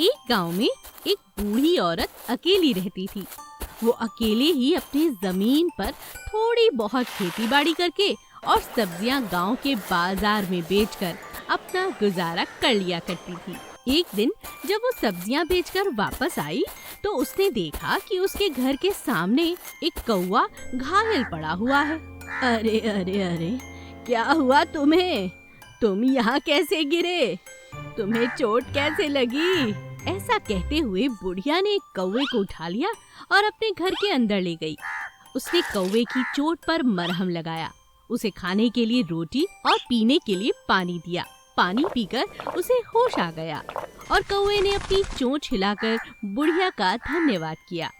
एक गांव में एक बूढ़ी औरत अकेली रहती थी। वो अकेले ही अपनी जमीन पर थोड़ी बहुत खेती बाड़ी करके और सब्जियां गांव के बाजार में बेचकर अपना गुजारा कर लिया करती थी। एक दिन जब वो सब्जियां बेचकर वापस आई तो उसने देखा कि उसके घर के सामने एक कौवा घायल पड़ा हुआ है। अरे अरे अरे, क्या हुआ तुम्हें? तुम यहाँ कैसे गिरे? तुम्हें चोट कैसे लगी? ऐसा कहते हुए बुढ़िया ने कौवे को उठा लिया और अपने घर के अंदर ले गई। उसने कौवे की चोट पर मरहम लगाया, उसे खाने के लिए रोटी और पीने के लिए पानी दिया। पानी पीकर उसे होश आ गया और कौवे ने अपनी चोंच हिलाकर बुढ़िया का धन्यवाद किया।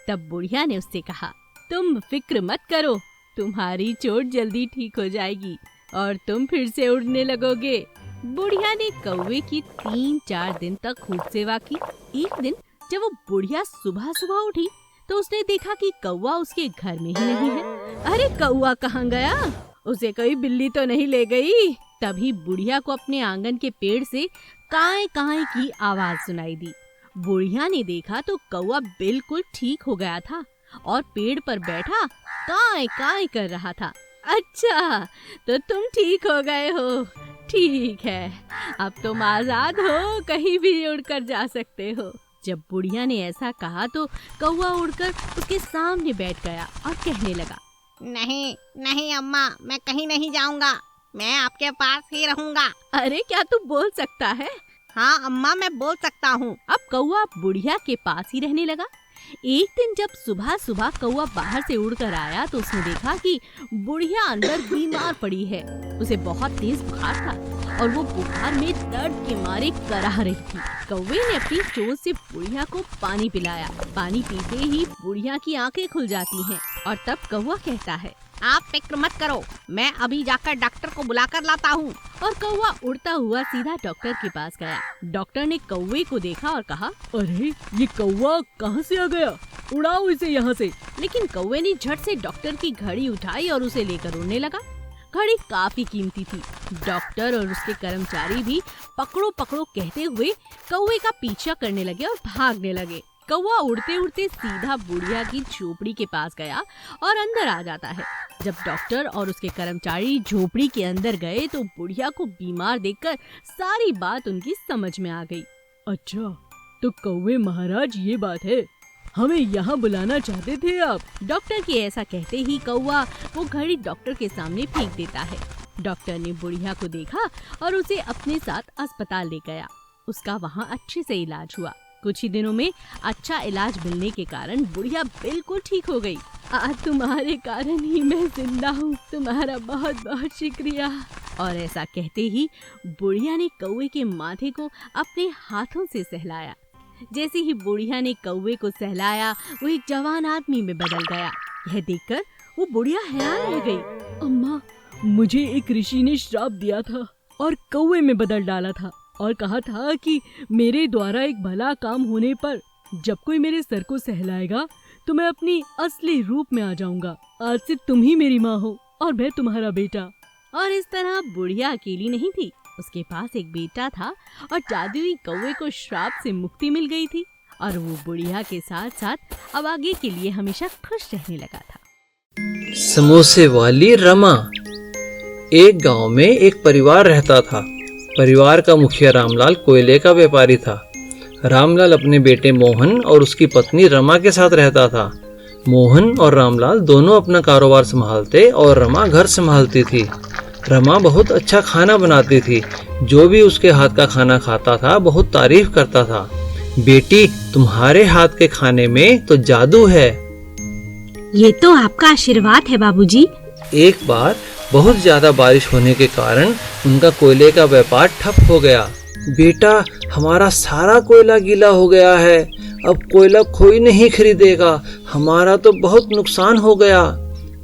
तब बुढ़िया ने उससे कहा, तुम फिक्र मत करो, तुम्हारी चोट जल्दी ठीक हो जाएगी और तुम फिर से उड़ने लगोगे। बुढ़िया ने कौवे की 3-4 दिन तक खूब सेवा की। एक दिन जब वो बुढ़िया सुबह सुबह उठी तो उसने देखा कि कौवा उसके घर में ही नहीं है। अरे कौवा कहाँ गया? उसे कोई बिल्ली तो नहीं ले गई? तभी बुढ़िया को अपने आंगन के पेड़ से काए काए की आवाज सुनाई दी। बुढ़िया ने देखा तो कौवा बिल्कुल ठीक हो गया था और पेड़ पर बैठा काए काए कर रहा था। अच्छा, तो तुम ठीक हो गए हो, ठीक है, अब तुम आजाद हो, कहीं भी उड़कर जा सकते हो। जब बुढ़िया ने ऐसा कहा तो कौवा उड़कर उसके सामने बैठ गया और कहने लगा, नहीं नहीं अम्मा, मैं कहीं नहीं जाऊंगा, मैं आपके पास ही रहूंगा। अरे क्या तू बोल सकता है? हाँ अम्मा, मैं बोल सकता हूँ। अब कौवा बुढ़िया के पास ही रहने लगा। एक दिन जब सुबह सुबह कौवा बाहर से उड़कर आया तो उसने देखा कि बुढ़िया अंदर बीमार पड़ी है। उसे बहुत तेज बुखार था और वो बुखार में दर्द के मारे कराह रही थी। कौवे ने अपनी चोंच से बुढ़िया को पानी पिलाया। पानी पीते ही बुढ़िया की आंखें खुल जाती हैं और तब कौवा कहता है, आप फिक्र मत करो, मैं अभी जाकर डॉक्टर को बुलाकर लाता हूँ। और कौवा उड़ता हुआ सीधा डॉक्टर के पास गया। डॉक्टर ने कौवे को देखा और कहा, अरे ये कौवा कहाँ से आ गया? उड़ाओ इसे यहाँ से। लेकिन कौवे ने झट से डॉक्टर की घड़ी उठाई और उसे लेकर उड़ने लगा। घड़ी काफी कीमती थी। डॉक्टर और उसके कर्मचारी भी पकड़ो पकड़ो कहते हुए कौवे का पीछा करने लगे और भागने लगे। कौवा उड़ते उड़ते सीधा बुढ़िया की झोपड़ी के पास गया और अंदर आ जाता है। जब डॉक्टर और उसके कर्मचारी झोपड़ी के अंदर गए तो बुढ़िया को बीमार देखकर सारी बात उनकी समझ में आ गई। अच्छा, तो कौवे महाराज ये बात है, हमें यहाँ बुलाना चाहते थे आप? डॉक्टर के ऐसा कहते ही कौवा वो घड़ी डॉक्टर के सामने फेंक देता है। डॉक्टर ने बुढ़िया को देखा और उसे अपने साथ अस्पताल ले गया। उसका वहाँ अच्छे से इलाज हुआ। कुछ ही दिनों में अच्छा इलाज मिलने के कारण बुढ़िया बिल्कुल ठीक हो गई। आज तुम्हारे कारण ही मैं जिंदा हूँ, तुम्हारा बहुत बहुत शुक्रिया। और ऐसा कहते ही बुढ़िया ने कौवे के माथे को अपने हाथों से सहलाया। जैसे ही बुढ़िया ने कौवे को सहलाया वो एक जवान आदमी में बदल गया। यह देखकर वो बुढ़िया हैरान रह गई। अम्मा, मुझे एक ऋषि ने श्राप दिया था और कौवे में बदल डाला था और कहा था कि मेरे द्वारा एक भला काम होने पर जब कोई मेरे सर को सहलाएगा तो मैं अपनी असली रूप में आ जाऊंगा। आज से तुम ही मेरी माँ हो और मैं तुम्हारा बेटा। और इस तरह बुढ़िया अकेली नहीं थी, उसके पास एक बेटा था और जादुई कौवे को श्राप से मुक्ति मिल गई थी और वो बुढ़िया के साथ साथ अब आगे के लिए हमेशा खुश रहने लगा था। समोसे वाली रमा। एक गांव में एक परिवार रहता था। परिवार का मुखिया रामलाल कोयले का व्यापारी था। रामलाल अपने बेटे मोहन और उसकी पत्नी रमा के साथ रहता था। मोहन और रामलाल दोनों अपना कारोबार संभालते और रमा घर संभालती थी। रमा बहुत अच्छा खाना बनाती थी। जो भी उसके हाथ का खाना खाता था बहुत तारीफ करता था। बेटी, तुम्हारे हाथ के खाने में तो जादू है। ये तो आपका आशीर्वाद है बाबूजी। एक बार बहुत ज्यादा बारिश होने के कारण उनका कोयले का व्यापार ठप हो गया। बेटा, हमारा सारा कोयला गीला हो गया है, अब कोयला कोई नहीं खरीदेगा, हमारा तो बहुत नुकसान हो गया।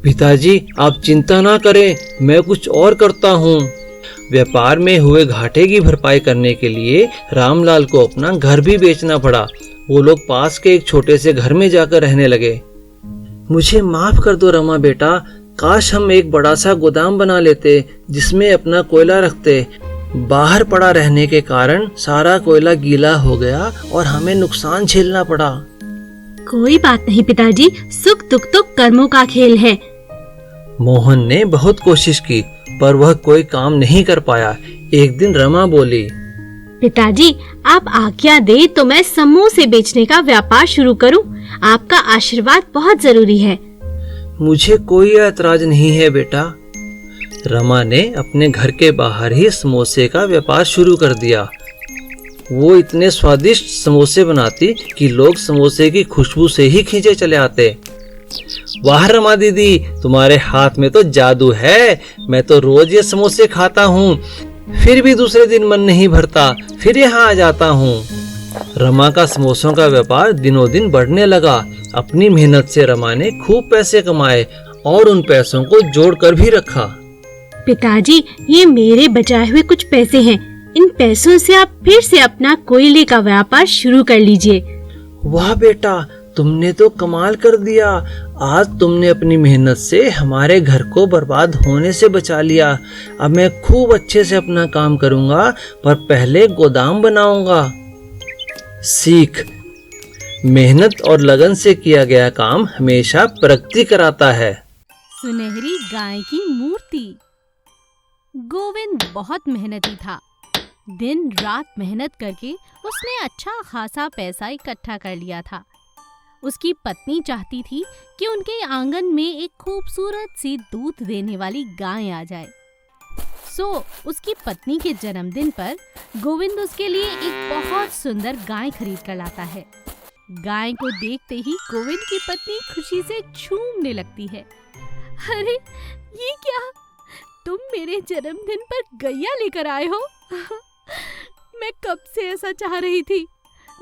पिताजी, आप चिंता ना करें, मैं कुछ और करता हूँ। व्यापार में हुए घाटे की भरपाई करने के लिए रामलाल को अपना घर भी बेचना पड़ा। वो लोग पास के एक छोटे से घर में जाकर रहने लगे। मुझे माफ कर दो रमा बेटा, काश हम एक बड़ा सा गोदाम बना लेते जिसमें अपना कोयला रखते। बाहर पड़ा रहने के कारण सारा कोयला गीला हो गया और हमें नुकसान झेलना पड़ा। कोई बात नहीं पिताजी, सुख दुख तो कर्मों का खेल है। मोहन ने बहुत कोशिश की पर वह कोई काम नहीं कर पाया। एक दिन रमा बोली, पिताजी आप आज्ञा दे तो मैं समोसे बेचने का व्यापार शुरू करूं। आपका आशीर्वाद बहुत जरूरी है। मुझे कोई ऐतराज नहीं है बेटा। रमा ने अपने घर के बाहर ही समोसे का व्यापार शुरू कर दिया। वो इतने स्वादिष्ट समोसे बनाती कि लोग समोसे की खुशबू से ही खींचे चले आते। वाह रमा दीदी, तुम्हारे हाथ में तो जादू है। मैं तो रोज ये समोसे खाता हूँ, फिर भी दूसरे दिन मन नहीं भरता, फिर यहाँ आ जाता हूँ। रमा का समोसों का व्यापार दिनों दिन बढ़ने लगा। अपनी मेहनत से रमा ने खूब पैसे कमाए और उन पैसों को जोड़ कर भी रखा। पिताजी ये मेरे बचाए हुए कुछ पैसे हैं। इन पैसों से आप फिर से अपना कोयले का व्यापार शुरू कर लीजिए। वाह बेटा, तुमने तो कमाल कर दिया। आज तुमने अपनी मेहनत से हमारे घर को बर्बाद होने से बचा लिया। अब मैं खूब अच्छे से अपना काम करूंगा, पर पहले गोदाम बनाऊंगा। सीख, मेहनत और लगन से किया गया काम हमेशा प्रगति कराता है। सुनहरी गाय की मूर्ति। गोविंद बहुत मेहनती था। दिन रात मेहनत करके उसने अच्छा खासा पैसा इकट्ठा कर लिया था। उसकी पत्नी चाहती थी कि उनके आंगन में एक खूबसूरत सी दूध देने वाली गाय आ जाए। सो उसकी पत्नी के जन्मदिन पर गोविंद उसके लिए एक बहुत सुंदर गाय खरीद कर लाता है। गाय को देखते ही गोविंद की पत्नी खुशी से झूमने लगती है। अरे ये क्या, तुम मेरे जन्मदिन पर गैया लेकर आए हो? मैं कब से ऐसा चाह रही थी।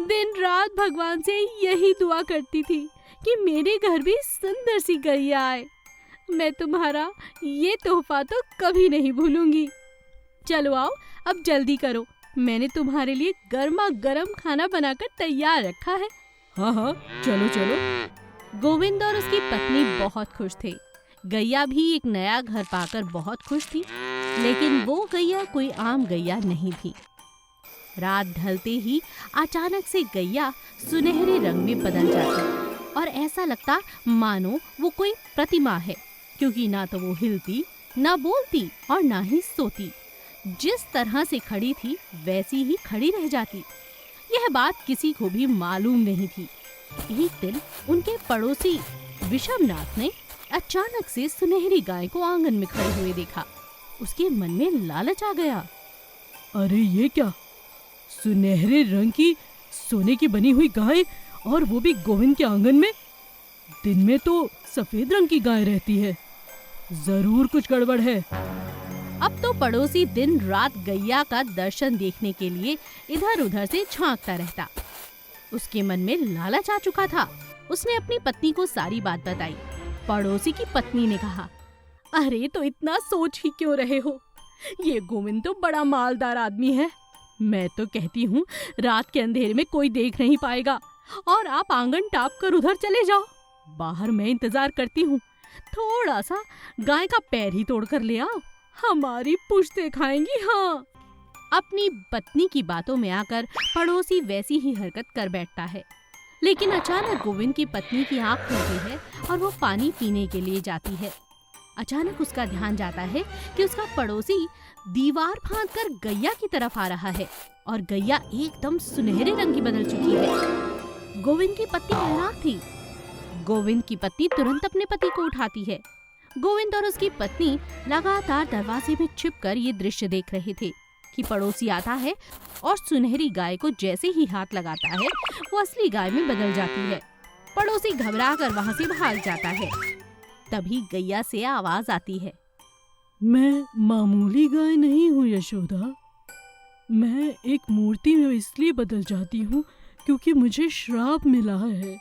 दिन रात भगवान से यही दुआ करती थी कि मेरे घर भी सुंदर सी गैया आए। मैं तुम्हारा ये तोहफा तो कभी नहीं भूलूंगी। चलो आओ, अब जल्दी करो, मैंने तुम्हारे लिए गर्मा गर्म खाना बनाकर तैयार रखा है। हाँ हाँ, चलो चलो। गोविंद और उसकी पत्नी बहुत खुश थे। गैया भी एक नया घर पाकर बहुत खुश थी, लेकिन वो गैया कोई आम गैया नहीं थी। रात ढलते ही अचानक से गैया सुनहरे रंग में बदल जाती और ऐसा लगता मानो वो कोई प्रतिमा है, क्योंकि ना तो वो हिलती, ना बोलती और ना ही सोती। जिस तरह से खड़ी थी वैसी ही खड़ी रह जाती। यह बात किसी को भी मालूम नहीं थी। एक दिन उनके पड़ोसी विषमनाथ ने अचानक से सुनहरी गाय को आंगन में खड़े हुए देखा। उसके मन में लालच आ गया। अरे ये क्या, सुनहरे रंग की सोने की बनी हुई गाय, और वो भी गोविंद के आंगन में। दिन में तो सफेद रंग की गाय रहती है, जरूर कुछ गड़बड़ है। अब तो पड़ोसी दिन रात गैया का दर्शन देखने के लिए इधर उधर से झांकता रहता। उसके मन में लालच आ चुका था। उसने अपनी पत्नी को सारी बात बताई। पड़ोसी की पत्नी ने कहा, अरे तो इतना सोच ही क्यों रहे हो, ये गोविंद तो बड़ा मालदार आदमी है। मैं तो कहती हूँ रात के अंधेरे में कोई देख नहीं पाएगा और आप आंगन टाप कर उधर चले जाओ। बाहर मैं इंतजार करती हूँ। थोड़ा सा गाय का पैर ही तोड़ कर ले आओ, हमारी पुश्तें खाएंगी। हाँ। अपनी पत्नी की बातों में आकर पड़ोसी वैसी ही हरकत कर बैठता है। लेकिन अचानक गोविंद की पत्नी की आंख खुलती है और वो पानी पीने के लिए जाती है। अचानक उसका ध्यान जाता है कि उसका पड़ोसी दीवार फांदकर गैया की तरफ आ रहा है और गैया एकदम सुनहरे रंग की बदल चुकी है। गोविंद की पत्नी हैरान थी। गोविंद की पत्नी तुरंत अपने पति को उठाती है। गोविंद और उसकी पत्नी लगातार दरवाजे में छिपकर ये दृश्य देख रहे थे कि पड़ोसी आता है और सुनहरी गाय को जैसे ही हाथ लगाता है वो असली गाय में बदल जाती है। पड़ोसी घबराकर वहां से भाग जाता है। तभी गैया से आवाज आती है, मैं मामूली गाय नहीं हूँ यशोदा। मैं एक मूर्ति में इसलिए बदल जाती हूँ क्योंकि मुझे श्राप मिला है।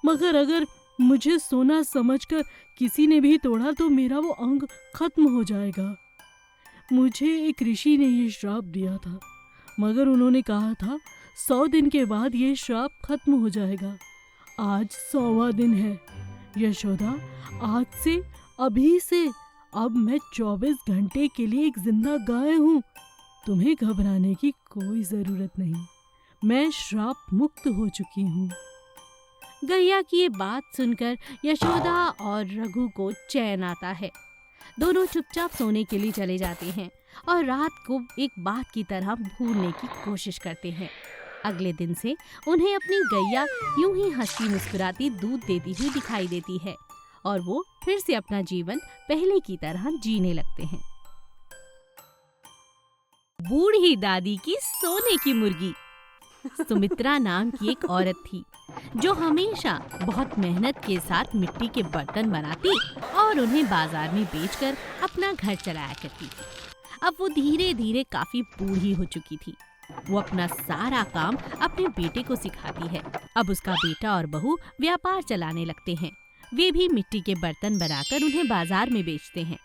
मगर अगर मुझे सोना समझकर किसी ने भी तोड़ा तो मेरा वो अंग खत्म हो जाएगा। मुझे एक ऋषि ने ये श्राप दिया था, मगर उन्होंने कहा था 100 दिन के बाद ये श्राप खत्म हो जाएगा। आज 100वां दिन है यशोदा। आज से, अभी से, अब मैं 24 घंटे के लिए एक जिंदा गाय हूँ। तुम्हें घबराने की कोई जरूरत नहीं, मैं श्राप मुक्त हो चुकी हूँ। गैया की ये बात सुनकर यशोदा और रघु को चैन आता है। दोनों चुपचाप सोने के लिए चले जाते हैं और रात को एक बात की तरह भूलने की कोशिश करते हैं। अगले दिन से उन्हें अपनी गैया यूं ही हंसती मुस्कुराती दूध देती हुई दिखाई देती है और वो फिर से अपना जीवन पहले की तरह जीने लगते हैं। बूढ़ी दादी की सोने की मुर्गी। सुमित्रा नाम की एक औरत थी जो हमेशा बहुत मेहनत के साथ मिट्टी के बर्तन बनाती और उन्हें बाजार में बेचकर अपना घर चलाया करती थी। अब वो धीरे धीरे काफी बूढ़ी हो चुकी थी। वो अपना सारा काम अपने बेटे को सिखाती है। अब उसका बेटा और बहू व्यापार चलाने लगते हैं। वे भी मिट्टी के बर्तन बनाकर उन्हें बाजार में बेचते हैं।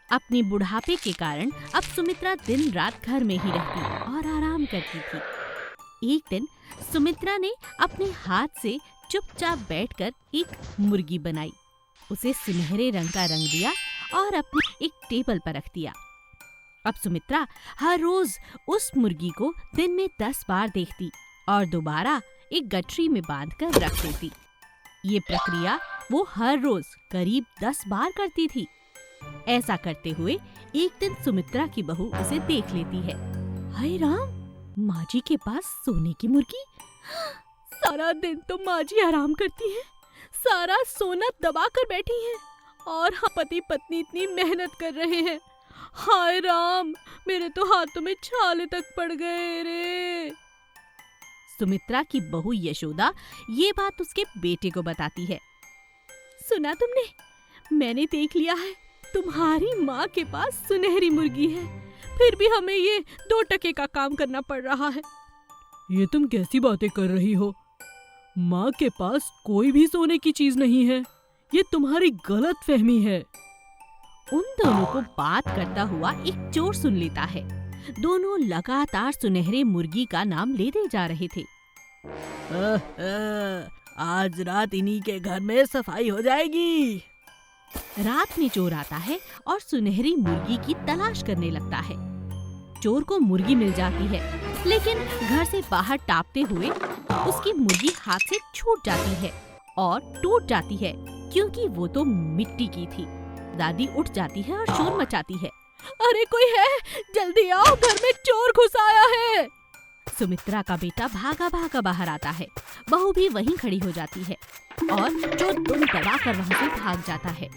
अपनी बुढ़ापे के कारण अब सुमित्रा दिन रात घर में ही रहती और आराम करती थी। एक दिन सुमित्रा ने अपने हाथ से चुपचाप बैठकर एक मुर्गी बनाई। उसे सुनहरे रंग का रंग दिया और अपने एक टेबल पर रख दिया। अब सुमित्रा हर रोज उस मुर्गी को दिन में 10 बार देखती और दोबारा एक गठरी में बांधकर रख देती। ये प्रक्रिया वो हर रोज करीब 10 बार करती थी। ऐसा करते हुए एक दिन सुमित्रा की बहू उसे देख लेती है। हाय राम, माँ जी के पास सोने की मुर्गी। सारा दिन तो माँ जी आराम करती है, सारा सोना दबा कर बैठी है और हम पति पत्नी इतनी मेहनत कर रहे हैं। हाय राम, मेरे तो हाथों में छाले तक पड़ गए रे। सुमित्रा की बहू यशोदा ये बात उसके बेटे को बताती है। सुना तुमने? मैंने देख लिया है, तुम्हारी माँ के पास सुनहरी मुर्गी है, फिर भी हमें ये 2 टके का काम करना पड़ रहा है। ये तुम कैसी बातें कर रही हो? माँ के पास कोई भी सोने की चीज नहीं है, ये तुम्हारी गलत फहमी है। उन दोनों को बात करता हुआ एक चोर सुन लेता है। दोनों लगातार सुनहरे मुर्गी का नाम लेते जा रहे थे। आज रात इन्हीं के घर में सफाई हो जाएगी। रात में चोर आता है और सुनहरी मुर्गी की तलाश करने लगता है। चोर को मुर्गी मिल जाती है, लेकिन घर से बाहर टापते हुए उसकी मुर्गी हाथ से छूट जाती है और टूट जाती है, क्योंकि वो तो मिट्टी की थी। दादी उठ जाती है और शोर मचाती है। अरे कोई है, जल्दी आओ, घर में चोर घुस आया है। सुमित्रा का बेटा भागा भागा बाहर आता है। बहू भी वहीं खड़ी हो जाती है और चोर दुम दबाकर वहां से भाग जाता है।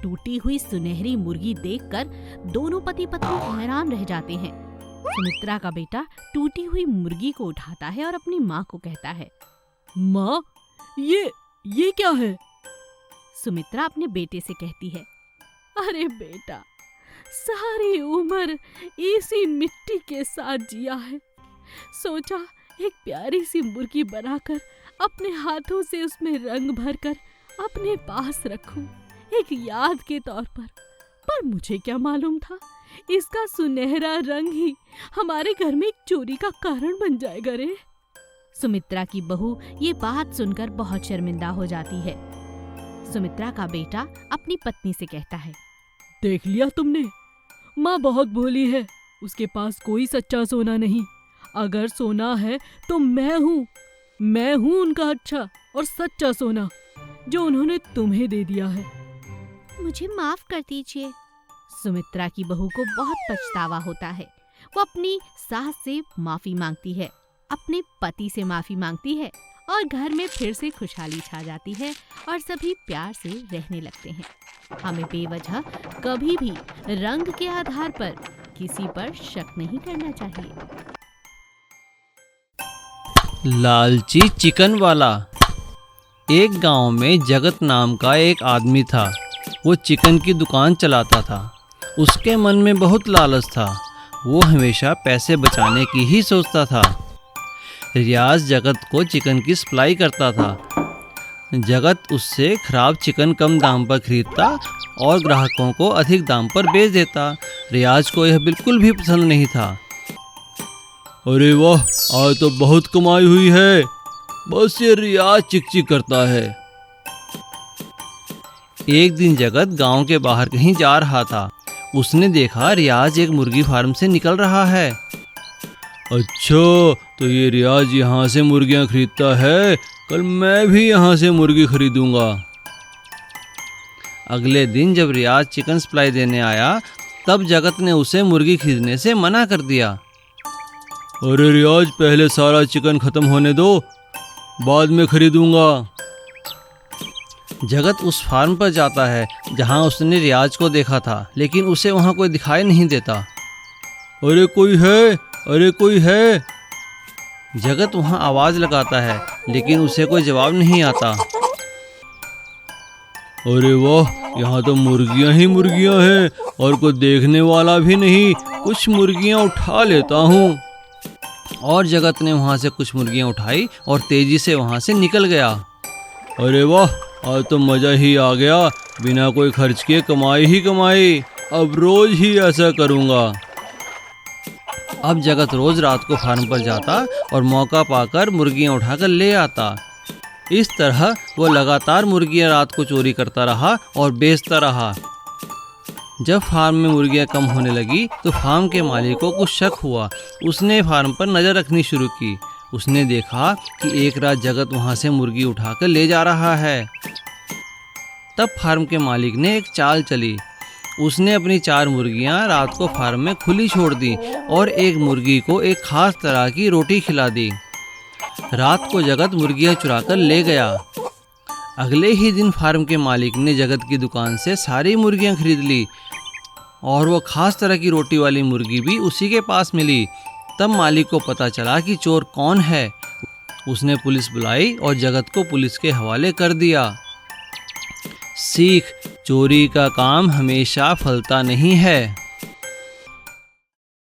टूटी हुई सुनहरी मुर्गी देखकर दोनों पति पत्नी हैरान रह जाते हैं। सुमित्रा का बेटा टूटी हुई मुर्गी को उठाता है और अपनी माँ को कहता है, माँ, ये क्या है? सुमित्रा अपने बेटे से कहती है, अरे बेटा, सारी उम्र इसी मिट्टी के साथ जिया है, सोचा एक प्यारी सी मुर्गी बनाकर अपने हाथों से उसमें रंग भरकर अपने पास रखूं, एक याद के तौर पर मुझे क्या मालूम था इसका सुनहरा रंग ही हमारे घर में एक चोरी का कारण बन जाएगा रे। सुमित्रा की बहू ये बात सुनकर बहुत शर्मिंदा हो जाती है। सुमित्रा का बेटा अपनी पत्नी से कहता है, देख लिया तुमने, माँ बहुत भोली है, उसके पास कोई सच्चा सोना नहीं। अगर सोना है तो मैं हूँ उनका अच्छा और सच्चा सोना, जो उन्होंने तुम्हें दे दिया है। मुझे माफ कर दीजिए। सुमित्रा की बहू को बहुत पछतावा होता है। वो अपनी सास से माफी मांगती है, अपने पति से माफी मांगती है और घर में फिर से खुशहाली छा जाती है और सभी प्यार से रहने लगते हैं। हमें बेवजह कभी भी रंग के आधार पर किसी पर शक नहीं करना चाहिए। लालची चिकन वाला। एक गांव में जगत नाम का एक आदमी था। वो चिकन की दुकान चलाता था। उसके मन में बहुत लालच था। वो हमेशा पैसे बचाने की ही सोचता था। रियाज जगत को चिकन की सप्लाई करता था। जगत उससे खराब चिकन कम दाम पर खरीदता और ग्राहकों को अधिक दाम पर बेच देता। रियाज को यह बिल्कुल भी पसंद नहीं था। अरे वाह, आज तो बहुत कमाई हुई है, बस ये रियाज चिक चिक करता है। एक दिन जगत गांव के बाहर कहीं जा रहा था। उसने देखा रियाज एक मुर्गी फार्म से निकल रहा है। अच्छा, तो ये रियाज यहाँ से मुर्गियाँ खरीदता है, कल मैं भी यहाँ से मुर्गी खरीदूंगा। अगले दिन जब रियाज चिकन सप्लाई देने आया तब जगत ने उसे मुर्गी खरीदने से मना कर दिया। अरे रियाज, पहले सारा चिकन खत्म होने दो, बाद में खरीदूंगा। जगत उस फार्म पर जाता है जहां उसने रियाज को देखा था, लेकिन उसे वहां कोई दिखाई नहीं देता। अरे कोई है, अरे कोई है। जगत वहां आवाज लगाता है लेकिन उसे कोई जवाब नहीं आता। अरे वाह, यहाँ तो मुर्गियाँ ही मुर्गियाँ हैं और कोई देखने वाला भी नहीं, कुछ मुर्गियाँ उठा लेता हूँ। और जगत ने वहाँ से कुछ मुर्गियाँ उठाई और तेजी से वहाँ से निकल गया। अरे वाह, आज तो मज़ा ही आ गया, बिना कोई खर्च किए कमाई ही कमाई, अब रोज ही ऐसा करूँगा। अब जगत रोज रात को फार्म पर जाता और मौका पाकर मुर्गियाँ उठाकर ले आता। इस तरह वो लगातार मुर्गियाँ रात को चोरी करता रहा और बेचता रहा। जब फार्म में मुर्गियाँ कम होने लगी तो फार्म के मालिक को कुछ शक हुआ। उसने फार्म पर नज़र रखनी शुरू की। उसने देखा कि एक रात जगत वहाँ से मुर्गी उठाकर ले जा रहा है। तब फार्म के मालिक ने एक चाल चली। उसने अपनी 4 मुर्गियाँ रात को फार्म में खुली छोड़ दी और एक मुर्गी को एक खास तरह की रोटी खिला दी। रात को जगत मुर्गियाँ चुराकर ले गया। अगले ही दिन फार्म के मालिक ने जगत की दुकान से सारी मुर्गियाँ खरीद ली और वो खास तरह की रोटी वाली मुर्गी भी उसी के पास मिली। तब मालिक को पता चला कि चोर कौन है। उसने पुलिस बुलाई और जगत को पुलिस के हवाले कर दिया। सीख, चोरी का काम हमेशा फलता नहीं है।